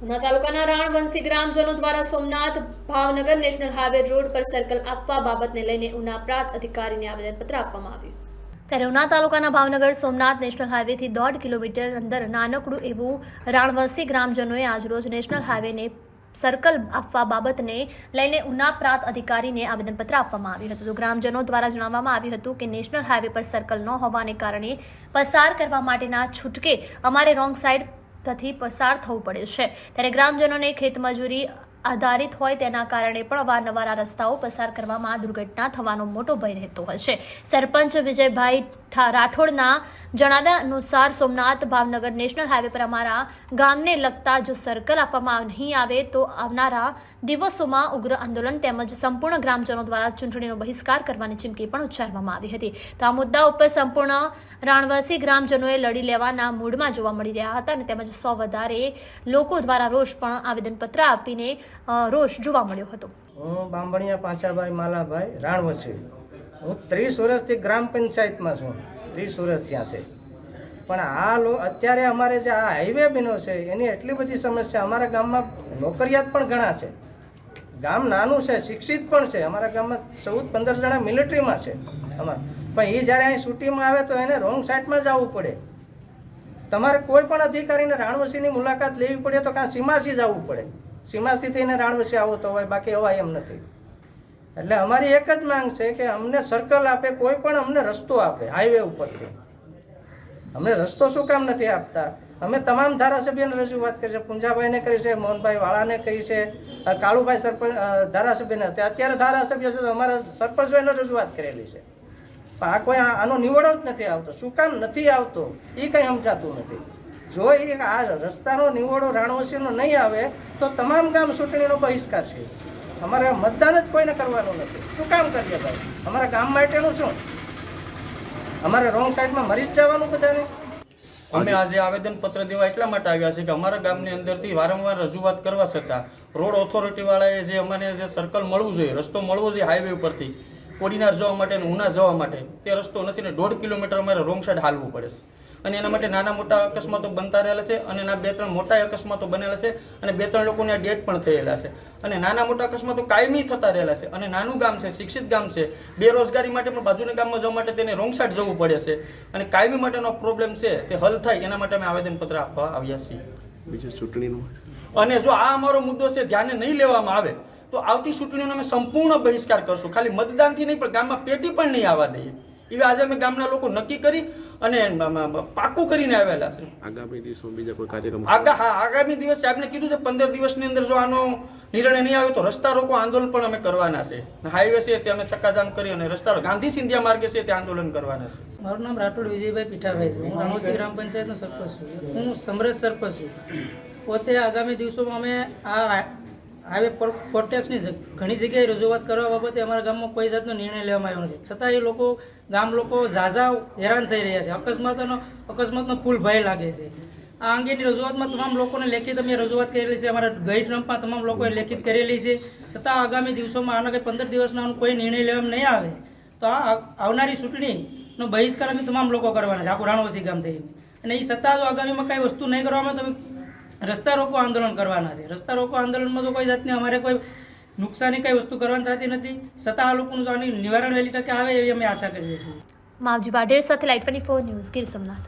ઉના તાલુકાના રાણવંશી ગ્રામજનો દ્વારા Somnath Bhavnagar national highway road પર સર્કલ આપવા બાબતને લઈને ઉના પ્રાંત અધિકારીને આવેદનપત્ર આપવામાં આવ્યું. ત્યારે ઉના તાલુકાના ભાવનગર સોમનાથ નેશનલ હાઈવેથી 1.5 કિલોમીટર અંદર નાનકડું એવું રાણવંશી ગ્રામજનોએ આજરોજ નેશનલ હાઈવેને સર્કલ આપવા બાબતને લઈને ઉના પ્રાંત અધિકારીને આવેદનપત્ર આપવામાં આવ્યું હતું. તો ગ્રામજનો દ્વારા જણાવવામાં આવ્યું હતું કે નેશનલ હાઈવે પર સર્કલ ન હોવાને કારણે પસાર કરવા માટેના છૂટકે અમારે રોંગ સાઈડ થી પસાર થવું પડે છે. ત્યારે ગ્રામજનોને ખેતમજૂરી આધારિત હોય તેના કારણે પણ અવારનવાર આ રસ્તાઓ પસાર કરવામાં દુર્ઘટના થવાનો મોટો ભય રહેતો હોય છે. સરપંચ વિજયભાઈ રાઠોડના જણાવ્યા અનુસાર સોમનાથ ભાવનગર નેશનલ હાઈવે પર અમારા ગામને લગતા જો સર્કલ આપવામાં નહીં આવે તો આવનારા દિવસોમાં ઉગ્ર આંદોલન તેમજ સંપૂર્ણ ગ્રામજનો દ્વારા ચૂંટણીનો બહિષ્કાર કરવાની ચીમકી પણ ઉચ્ચારવામાં આવી હતી. તો આ મુદ્દા ઉપર સંપૂર્ણ રાણવંશી ગ્રામજનોએ લડી લેવાના મૂડમાં જોવા મળી રહ્યા હતા અને તેમજ 100 વધારે લોકો દ્વારા રોષ પણ આવેદનપત્ર આપીને રોષ જોવા મળ્યો હતો. હું બાંભણિયા પાંચાભાઈ માલાભાઈ રાણવંશી. હું 30 વર્ષથી ગ્રામ પંચાયતમાં છું. 30 વર્ષ થયા છે. પણ અત્યારે અમારે જે આ હાઈવે બન્યો છે એની એટલી બધી સમસ્યા. અમારા ગામમાં નોકરિયાત પણ ઘણા છે. ગામ નાનું છે, શિક્ષિત પણ છે. અમારા ગામમાં 14-15 જણા મિલિટરીમાં છે. પણ એ જ્યારે અહીં શૂટિંગમાં આવે તો એને રોંગ સાઈડમાં જવું પડે. તમારે કોઈ પણ અધિકારીને રાણવંશીની મુલાકાત લેવી પડે તો કાં સીમાસી જવું પડે. સીમાસી થઈને રાણવંશી આવો તો હોય, બાકી અવાય એમ નથી. એટલે અમારી એક જ માંગ છે કે અમને સર્કલ આપે, કોઈ પણ અમને રસ્તો આપે હાઈવે ઉપરથી. અમને રસ્તો શું કામ નથી આપતા? અમે તમામ ધારાસભ્યોને રજૂઆત કરી છે. પુંજાભાઈને કરી છે, મોહનભાઈ વાળાને કરી છે, કાળુભાઈ સરપંચ ધારાસભ્યને અત્યારે ધારાસભ્ય છે તો અમારા સરપંચભાઈને રજૂઆત કરેલી છે. પણ આ કોઈ આનો નિવડો જ નથી આવતો. શું કામ નથી આવતો એ કંઈ સમજાતું નથી. જો એ આ રસ્તાનો નિવડો રાણવંશીનો નહીં આવે તો તમામ ગામ ચૂંટણીનો બહિષ્કાર છે. અમારે મતદાન જ કોઈને કરવાનું નથી. શું કામ કરીએ ભાઈ? અમારા ગામ માટેનું શું? અમારે રોંગ સાઈડમાં મરી જ જવાનું બધાને? અમે આજે આવેદનપત્ર દેવા એટલા માટે આવ્યા છે કે અમારા ગામની અંદરથી વારંવાર રજૂઆત કરવા છતાં રોડ ઓથોરિટીવાળાએ જે અમને જે સર્કલ મળવું જોઈએ, રસ્તો મળવો જોઈએ હાઈવે ઉપરથી કોડીનાર જવા માટે અને ઉના જવા માટે, તે રસ્તો નથી ને 1.5 કિલોમીટર અમારે રોંગ સાઈડ હાલવું પડે છે. અને એના માટે નાના મોટા અકસ્માતો બનતા રહેલા છે અને એના 2-3 મોટા અકસ્માતો બનેલા છે અને 2-3 લોકોને ડેથ પણ થયેલા છે. અને નાના મોટા અકસ્માતો કાયમી થતા રહેલા છે. અને નાનું ગામ છે, શિક્ષિત ગામ છે, બેરોજગારી માટે પણ બાજુના ગામમાં જવા માટે તેને રોંગ સાઈડ જવું પડે છે. અને કાયમી માટેનો પ્રોબ્લેમ છે તે હલ થાય એના માટે અમે આવેદનપત્ર આપવા આવ્યા છીએ. બીજું ચૂંટણીનું અને જો આ અમારો મુદ્દો છે ધ્યાને નહીં લેવામાં આવે તો આવતી ચૂંટણીનો અમે સંપૂર્ણ બહિષ્કાર કરશું. ખાલી મતદાનથી નહીં પણ ગામમાં પેટી પણ નહીં આવવા દઈએ. એવી આજે અમે ગામના લોકો નક્કી કરી અને પાકું કરીને આવેલા છે. આગામી દિવસોમાં બીજા કોઈ કાર્યક્રમ આગામી દિવસ સાહેબને કીધું છે 15 દિવસની અંદર જો આનો નિર્ણય નહીં આવે તો રસ્તા રોકો આંદોલન પણ અમે કરવાના છે. હાઈવે છે તે અમે ચક્કાજામ કરી અને રસ્તા ગાંધી સિંધિયા માર્ગે છે તે આંદોલન કરવાના છે. મારું નામ રાઠોડ વિજયભાઈ પીઠાભાઈ છે. હું રાણવંશી ગ્રામ પંચાયતનો સરપંચ છું. હું સમરસ સરપંચ છું. પોતે આગામી દિવસોમાં અમે આ હાઈવે પ્રોટેક્ટની ઘણી જગ્યાએ રજૂઆત કરવા બાબતે અમારા ગામમાં કોઈ જાતનો નિર્ણય લેવામાં આવ્યો નથી. છતાં એ લોકો ગામ લોકો ઝાઝા હેરાન થઈ રહ્યા છે. અકસ્માતનો ફૂલ ભય લાગે છે. આ અંગેની રજૂઆતમાં તમામ લોકોને લેખિત અમે રજૂઆત કરેલી છે. અમારા ગઈ ટ્રમ્પમાં તમામ લોકોએ લેખિત કરેલી છે. છતાં આગામી દિવસોમાં આનો કંઈ 15 દિવસનો કોઈ નિર્ણય લેવામાં નહીં આવે તો આ આવનારી ચૂંટણીનો બહિષ્કાર અમે તમામ લોકો કરવાના છે, આખું રાણવંશી ગામ થઈને. અને એ છતાં જો આગામીમાં કાંઈ વસ્તુ નહીં કરવામાં તો રસ્તા રોકો આંદોલન કરવાના છે. રસ્તા રોકો આંદોલનમાં જો કોઈ જાતની અમારે કોઈ નુકસાની કઈ વસ્તુ કરવાની થતી નથી. છતાં આ લોકોનું જો આની નિવારણ વહેલી તકે આવે એવી અમે આશા કરીએ છીએ. માવજી વાઢેર સાથે લાઈટ 24 ન્યૂઝ ગીર સોમનાથ.